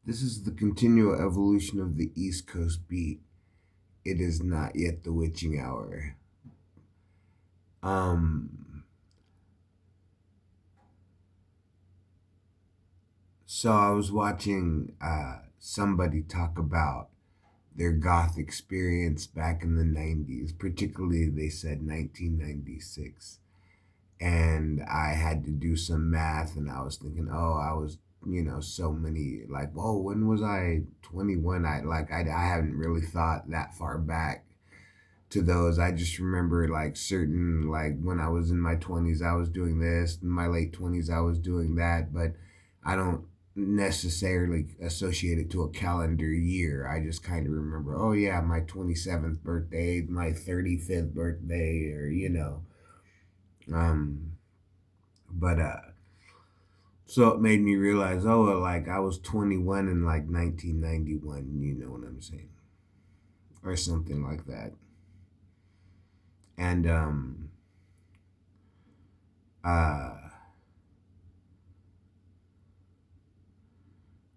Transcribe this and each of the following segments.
This is the continual evolution of the East Coast beat. It is not yet the witching hour. Um, so I was watching somebody talk about their goth experience back in the 90s, particularly they said 1996. And I had to do some math and I was thinking, oh, I was, so many like, whoa, when was I 21? I haven't really thought that far back to those. I just remember like certain like when I was in my 20s I was doing this, in my late 20s I was doing that, but I don't necessarily associate it to a calendar year. I just kind of remember, oh yeah, my 27th birthday, my 35th birthday, or um but so it made me realize, oh, like I was 21 in like 1991, you know what I'm saying? Or something like that. And uh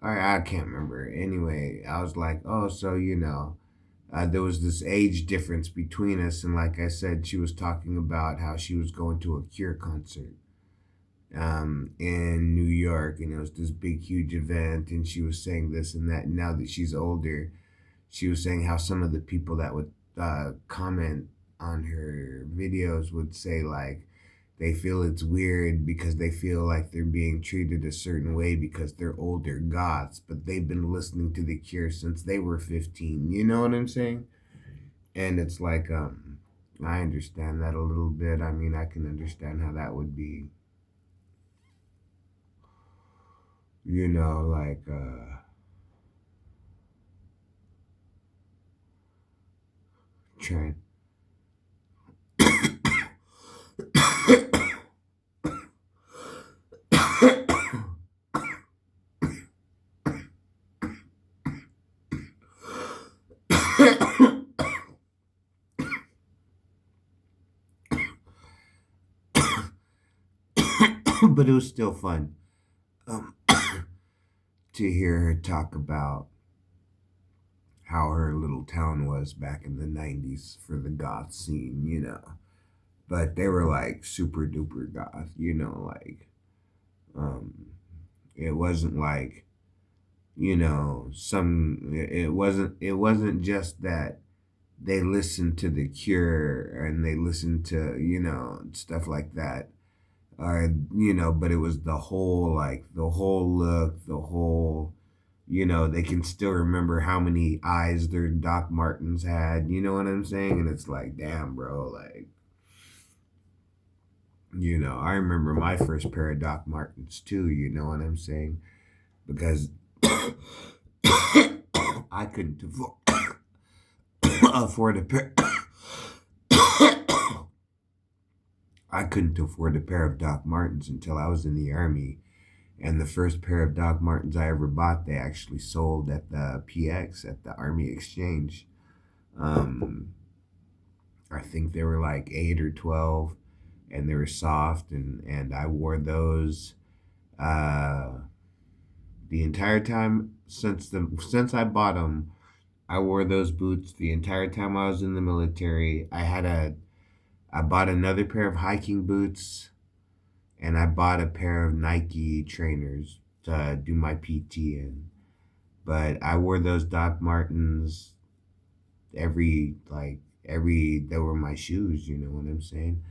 I can't remember. Anyway, I was like, oh, so there was this age difference between us, and like I said, she was talking about how she was going to a Cure concert in New York, and it was this big, huge event, and she was saying this and that. And now that she's older, she was saying how some of the people that would comment on her videos would say like they feel it's weird because they feel like they're being treated a certain way because they're older goths, but they've been listening to The Cure since they were 15. You know what I'm saying? And it's like, I understand that a little bit. I mean, I can understand how that would be, like, trying. But it was still fun um, to hear her talk about how her little town was back in the 90s for the goth scene. But they were like super duper goth, like um it wasn't like, it wasn't just that they listened to The Cure and they listened to, stuff like that. But it was the whole look, they can still remember how many eyes their Doc Martens had, you know what I'm saying? And it's like, damn, bro, like, I remember my first pair of Doc Martens too, you know what I'm saying? Because I couldn't afford a pair. I couldn't afford a pair of Doc Martens until I was in the army. And the first pair of Doc Martens I ever bought, they actually sold at the PX, at the Army Exchange. Um, I think they were like 8 or 12, and they were soft, and I wore those uh, the entire time since I bought them. I wore those boots the entire time I was in the military. I bought another pair of hiking boots, and I bought a pair of Nike trainers to do my PT in. But I wore those Doc Martens they were my shoes, you know what I'm saying?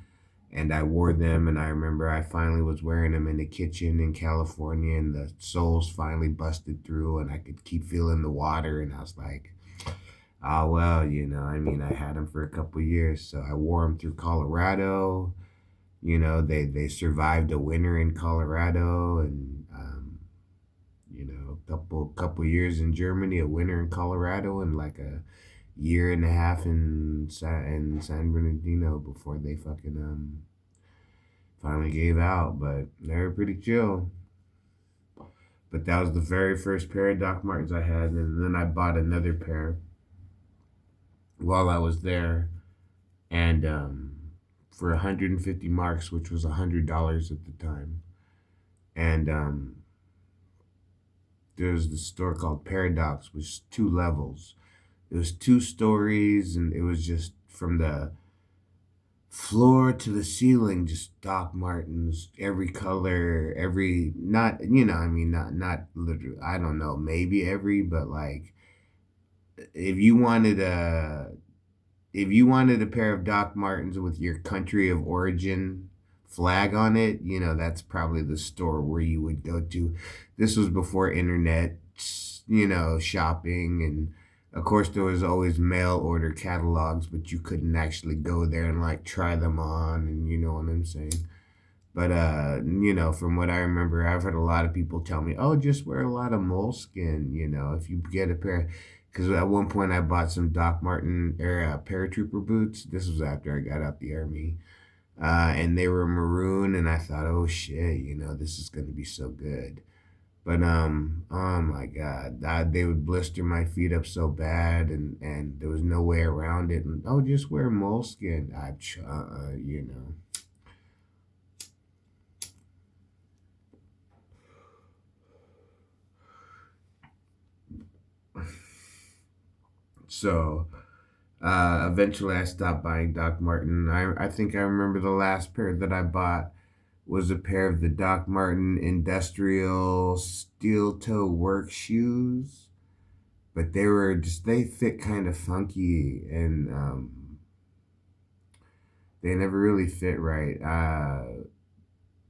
And I wore them, and I remember I finally was wearing them in the kitchen in California, and the soles finally busted through, and I could keep feeling the water, and I was like, oh well, I mean, I had them for a couple years, so I wore them through Colorado. They survived a winter in Colorado, and a couple years in Germany, a winter in Colorado, and like a year and a half in San Bernardino before they fucking finally gave out. But they were pretty chill. But that was the very first pair of Doc Martens I had, and then I bought another pair while I was there, and for 150 marks, which was $100 at the time, and there's the store called Paradox, which is 2 levels. It was 2 stories, and it was just from the floor to the ceiling, just Doc Martens, every color, every not I mean not literally. I don't know, maybe every, but like if you wanted a if you wanted a pair of Doc Martens with your country of origin flag on it, that's probably the store where you would go to. This was before internet, shopping. And of course, there was always mail order catalogs, but you couldn't actually go there and like try them on. And you know what I'm saying? But from what I remember, I've heard a lot of people tell me, "Oh, just wear a lot of moleskin." If you get a pair, because at one point I bought some Doc Marten era paratrooper boots. This was after I got out the army, and they were maroon, and I thought, "Oh shit, this is gonna be so good." But oh my God, they would blister my feet up so bad, and there was no way around it. And oh, just wear moleskin. So eventually I stopped buying Doc Marten. I think I remember the last pair that I bought was a pair of the Doc Marten industrial steel toe work shoes, but they fit kind of funky, and they never really fit right.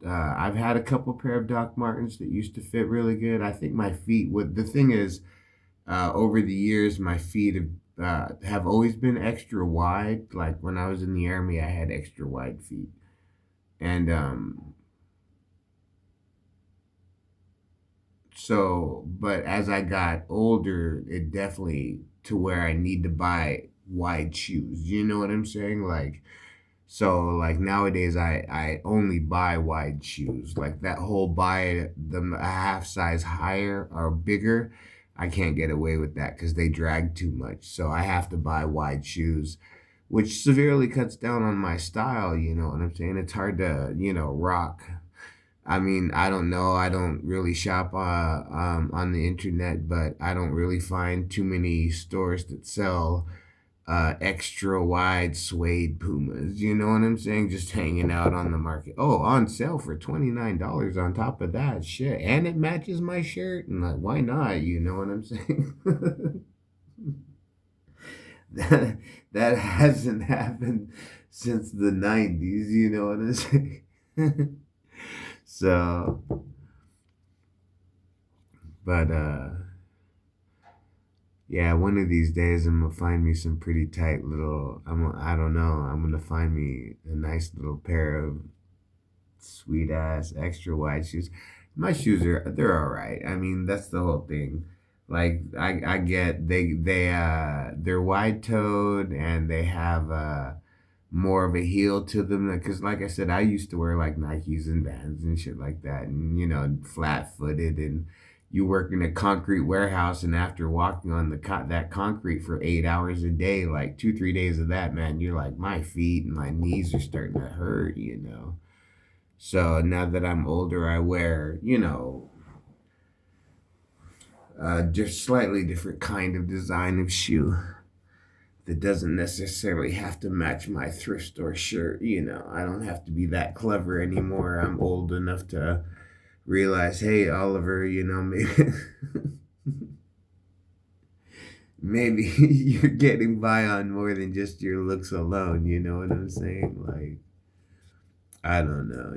I've had a couple pair of Doc Martens that used to fit really good. I think my feet would. The thing is, over the years, my feet have always been extra wide. Like when I was in the army, I had extra wide feet, and but as I got older, it definitely to where I need to buy wide shoes. You know what I'm saying? Like nowadays, I only buy wide shoes. Like that whole buy them a half size higher or bigger, I can't get away with that because they drag too much. So I have to buy wide shoes, which severely cuts down on my style. You know what I'm saying? It's hard to rock. I mean, I don't know. I don't really shop on the internet, but I don't really find too many stores that sell extra wide suede Pumas. You know what I'm saying? Just hanging out on the market. Oh, on sale for $29 on top of that. Shit. And it matches my shirt. And like, why not? You know what I'm saying? that hasn't happened since the 90s. You know what I'm saying? So, but yeah, one of these days I'm gonna find me some pretty tight little. I don't know. I'm gonna find me a nice little pair of sweet ass extra wide shoes. My shoes they're all right. I mean, that's the whole thing. Like I get they're wide toed, and they have more of a heel to them, because like I said, I used to wear like Nikes and Vans and shit like that, and flat footed, and you work in a concrete warehouse, and after walking on that concrete for 8 hours a day, like 2 3 days of that, man, you're like, my feet and my knees are starting to hurt. So now that I'm older, I wear just slightly different kind of design of shoe that doesn't necessarily have to match my thrift store shirt. I don't have to be that clever anymore. I'm old enough to realize, hey, Oliver, maybe maybe you're getting by on more than just your looks alone. You know what I'm saying? Like, I don't know.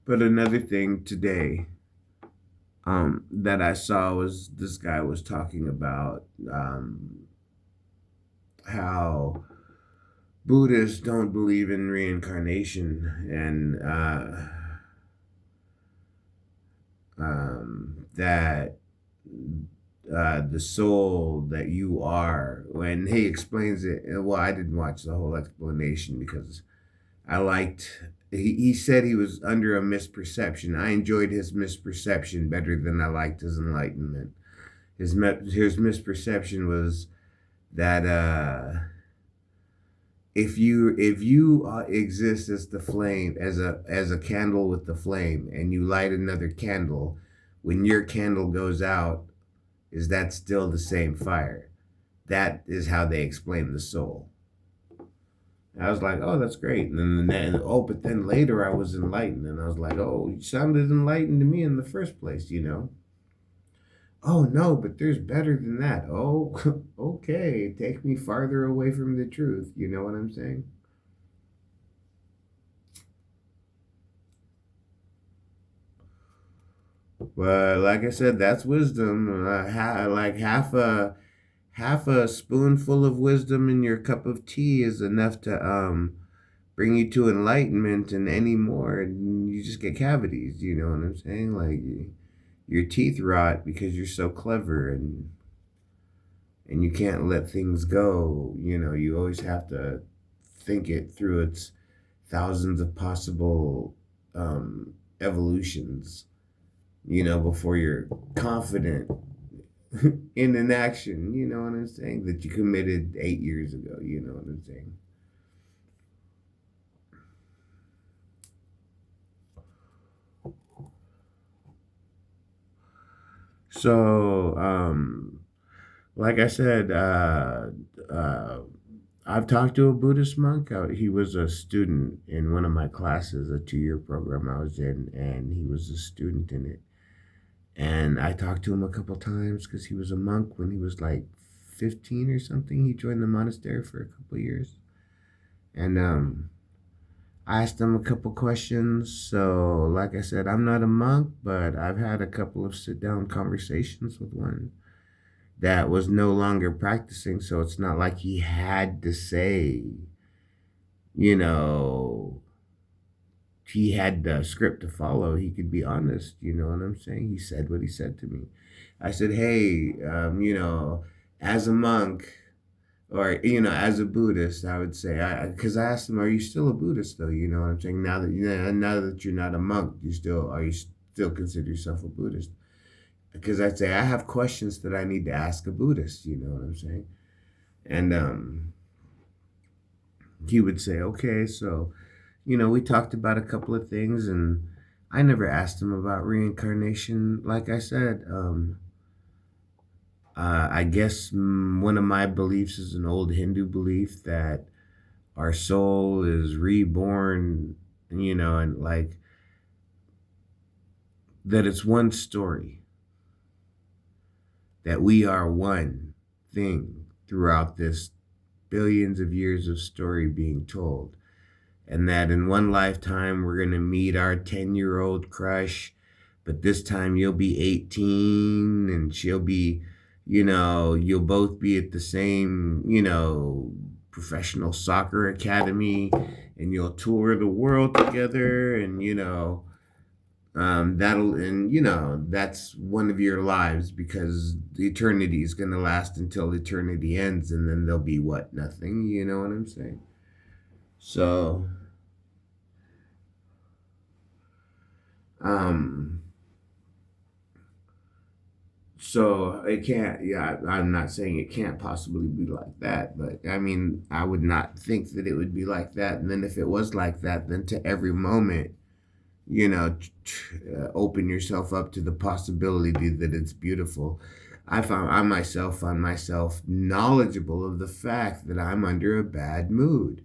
But another thing today that I saw was this guy was talking about how Buddhists don't believe in reincarnation, and that the soul that you are, when he explains it. Well, I didn't watch the whole explanation because I liked. He said he was under a misperception. I enjoyed his misperception better than I liked his enlightenment. His misperception was that if you exist as the flame, as a candle with the flame, and you light another candle, when your candle goes out, is that still the same fire? That is how they explain the soul. I was like, oh, that's great. But then later I was enlightened, and I was like, oh, you sounded enlightened to me in the first place, you know. Oh no, but there's better than that. Oh, okay, take me farther away from the truth. You know what I'm saying? But like I said, that's wisdom. Like half a spoonful of wisdom in your cup of tea is enough to bring you to enlightenment, and any more, and you just get cavities. You know what I'm saying? Like your teeth rot because you're so clever, and you can't let things go. You know, you always have to think it through its thousands of possible evolutions, you know, before you're confident in an action, you know what I'm saying, that you committed 8 years ago, you know what I'm saying. So, like I said, uh, I've talked to a Buddhist monk. He was a student in one of my classes, a 2 year program I was in, and he was a student in it. And I talked to him a couple times because he was a monk when he was like 15 or something. He joined the monastery for a couple years. And I asked him a couple questions. So, like I said, I'm not a monk, but I've had a couple of sit down conversations with one that was no longer practicing. So it's not like he had to say, you know, he had the script to follow. He could be honest. You know what I'm saying? He said what he said to me. I said, hey, as a monk, or as a Buddhist, I would say, because I asked him, are you still a Buddhist though? You know what I'm saying? Now that you're not a monk, you still consider yourself a Buddhist? Because I'd say I have questions that I need to ask a Buddhist. You know what I'm saying? And he would say, okay, so we talked about a couple of things, and I never asked him about reincarnation. Like I said, I guess one of my beliefs is an old Hindu belief that our soul is reborn, and like that it's one story, that we are one thing throughout this billions of years of story being told. And that in one lifetime we're going to meet our 10-year-old crush, but this time you'll be 18 and she'll be, you'll both be at the same, professional soccer academy, and you'll tour the world together, and that's one of your lives, because the eternity is going to last until eternity ends, and then there'll be what? Nothing. You know what I'm saying? So, um, so it can't, yeah, I'm not saying it can't possibly be like that, but I mean, I would not think that it would be like that. And then if it was like that, then to every moment, open yourself up to the possibility that it's beautiful. I myself find myself knowledgeable of the fact that I'm under a bad mood.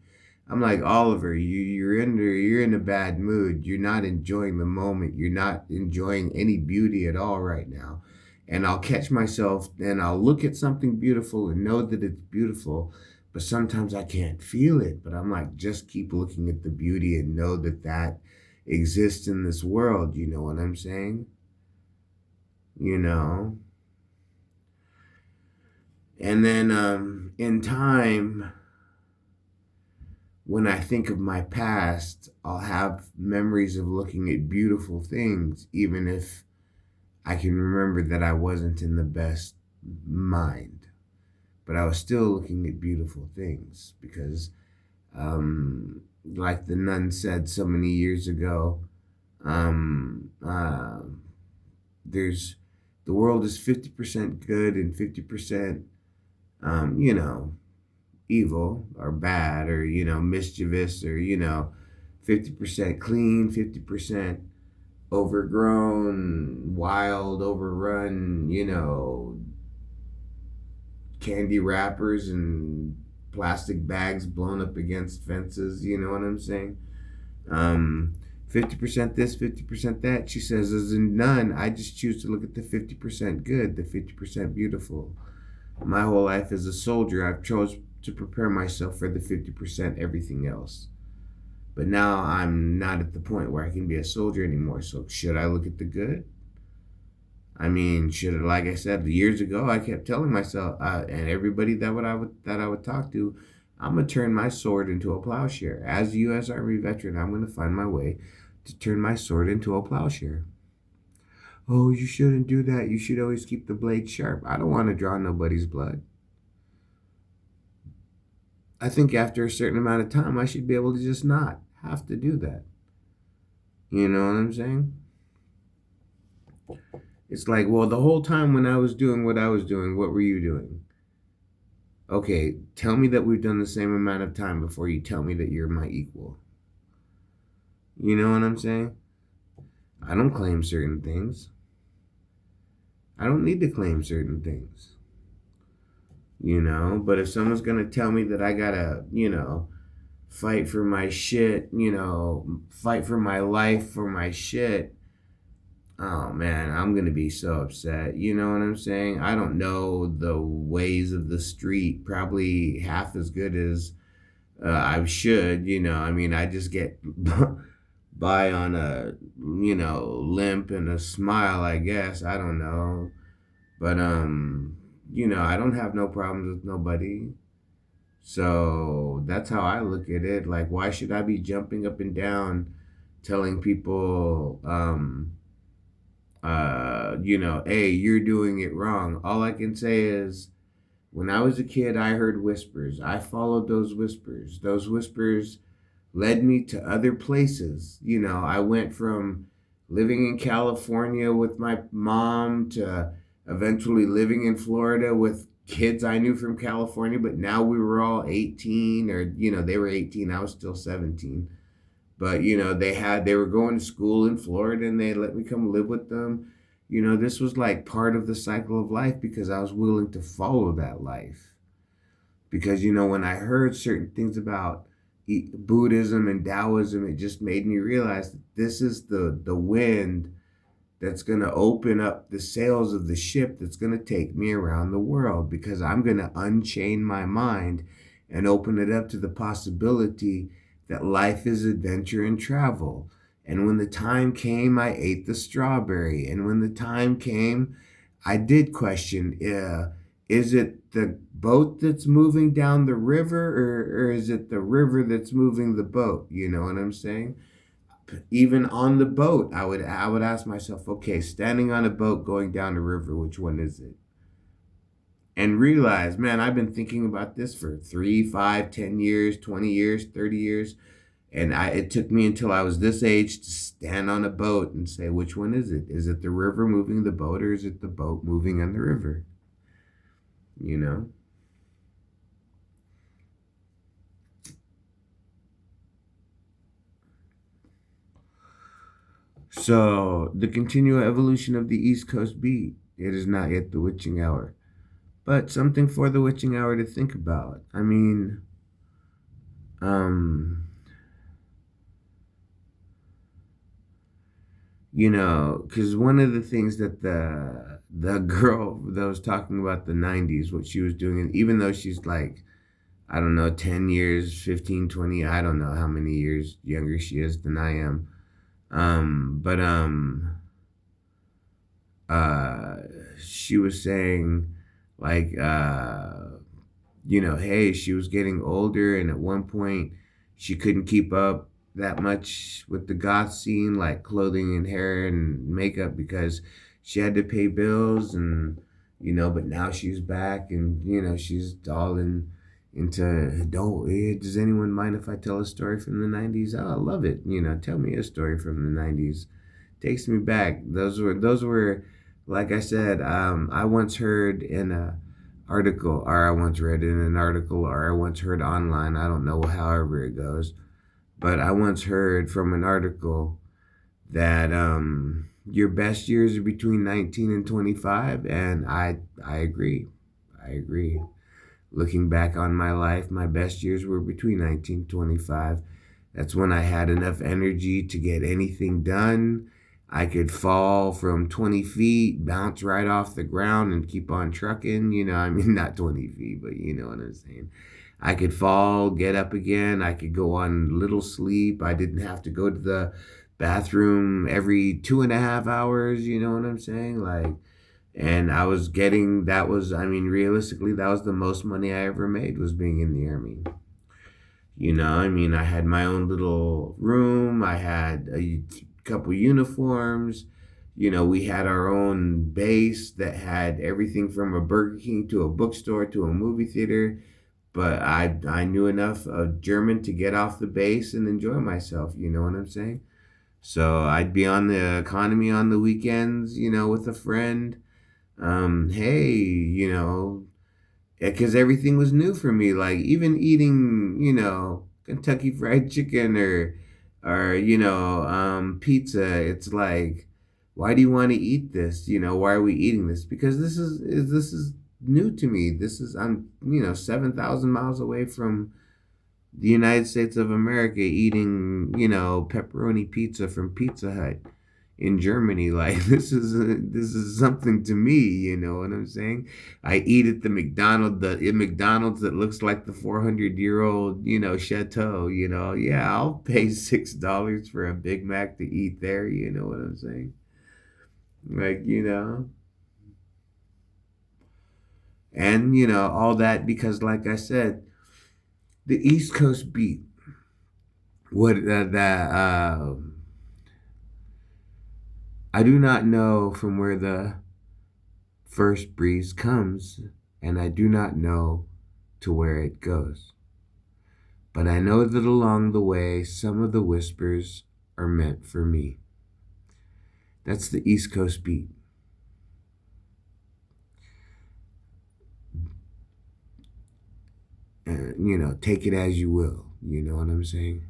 I'm like, Oliver, you're in a bad mood. You're not enjoying the moment. You're not enjoying any beauty at all right now. And I'll catch myself and I'll look at something beautiful and know that it's beautiful, but sometimes I can't feel it. But I'm like, just keep looking at the beauty and know that that exists in this world. You know what I'm saying? You know? And then in time, when I think of my past, I'll have memories of looking at beautiful things, even if I can remember that I wasn't in the best mind. But I was still looking at beautiful things because, like the nun said so many years ago, um, uh, there's the world is 50% good and 50%, um, you know, evil or bad or, mischievous or, 50% clean, 50% overgrown, wild, overrun, candy wrappers and plastic bags blown up against fences. You know what I'm saying? Um, 50% this, 50% that. She says, as in none. I just choose to look at the 50% good, the 50% beautiful. My whole life as a soldier, I've chose to prepare myself for the 50% everything else. But now I'm not at the point where I can be a soldier anymore. So should I look at the good? I mean, like I said years ago, I kept telling myself and everybody that I would talk to, I'm gonna turn my sword into a plowshare. As a U.S. Army veteran, I'm gonna find my way to turn my sword into a plowshare. Oh, you shouldn't do that. You should always keep the blade sharp. I don't want to draw nobody's blood. I think after a certain amount of time, I should be able to just not have to do that. You know what I'm saying? It's like, well, the whole time when I was doing what I was doing, what were you doing? Okay, tell me that we've done the same amount of time before you tell me that you're my equal. You know what I'm saying? I don't claim certain things. I don't need to claim certain things. But if someone's going to tell me that I got to, fight for my shit, fight for my life for my shit, oh man, I'm going to be so upset. You know what I'm saying? I don't know the ways of the street probably half as good as I should. I mean, I just get by on a, limp and a smile, I guess. I don't know. But, I don't have no problems with nobody. So that's how I look at it. Like, why should I be jumping up and down telling people, hey, you're doing it wrong? All I can say is, when I was a kid, I heard whispers. I followed those whispers. Those whispers led me to other places. I went from living in California with my mom to eventually living in Florida with kids I knew from California, but now we were all 18 or, they were 18. I was still 17. But, they were going to school in Florida and they let me come live with them. This was like part of the cycle of life because I was willing to follow that life. Because, when I heard certain things about Buddhism and Taoism, it just made me realize that this is the wind that's going to open up the sails of the ship that's going to take me around the world, because I'm going to unchain my mind and open it up to the possibility that life is adventure and travel. And when the time came, I ate the strawberry. And when the time came, I did question, is it the boat that's moving down the river or is it the river that's moving the boat? You know what I'm saying? Even on the boat, I would ask myself, okay, standing on a boat going down the river, which one is it? And realize, man, I've been thinking about this for 3, 5, 10 years, 20 years, 30 years. And it took me until I was this age to stand on a boat and say, which one is it? Is it the river moving the boat or is it the boat moving on the river? So, the continual evolution of the East Coast beat. It is not yet the witching hour, but something for the witching hour to think about. I mean, because one of the things that the girl that was talking about the 90s, what she was doing, and even though she's like, I don't know, 10 years, 15, 20, I don't know how many years younger she is than I am. She was saying like, hey, she was getting older and at one point she couldn't keep up that much with the goth scene, like clothing and hair and makeup, because she had to pay bills and, but now she's back and, she's all into, does anyone mind if I tell a story from the 90s? Oh, I love it. Tell me a story from the 90s. Takes me back. Those were, like I said, I once heard in a article, or I once read in an article, or I once heard online. I don't know however it goes, but I once heard from an article that your best years are between 19 and 25, and I agree. I agree. Looking back on my life, my best years were between 19 and 25. That's when I had enough energy to get anything done. I could fall from 20 feet, bounce right off the ground, and keep on trucking. I mean, not 20 feet, but you know what I'm saying. I could fall, get up again. I could go on little sleep. I didn't have to go to the bathroom every 2.5 hours. You know what I'm saying? Like, and I was getting, that was, I mean, realistically, that was the most money I ever made, was being in the Army. I mean, I had my own little room. I had a couple uniforms. We had our own base that had everything from a Burger King to a bookstore to a movie theater. But I knew enough of German to get off the base and enjoy myself. You know what I'm saying? So I'd be on the economy on the weekends, with a friend. Hey, because everything was new for me. Like even eating, Kentucky Fried Chicken or pizza. It's like, why do you want to eat this? Why are we eating this? Because this is new to me. I'm 7,000 miles away from the United States of America, eating pepperoni pizza from Pizza Hut in Germany. Like this is something to me, you know what I'm saying? I eat at the McDonald's that looks like the 400-year-old, chateau, Yeah, I'll pay $6 for a Big Mac to eat there, you know what I'm saying? Like, and all that because like I said, the East Coast beat, what that I do not know from where the first breeze comes, and I do not know to where it goes. But I know that along the way, some of the whispers are meant for me. That's the East Coast beat. And, take it as you will. You know what I'm saying?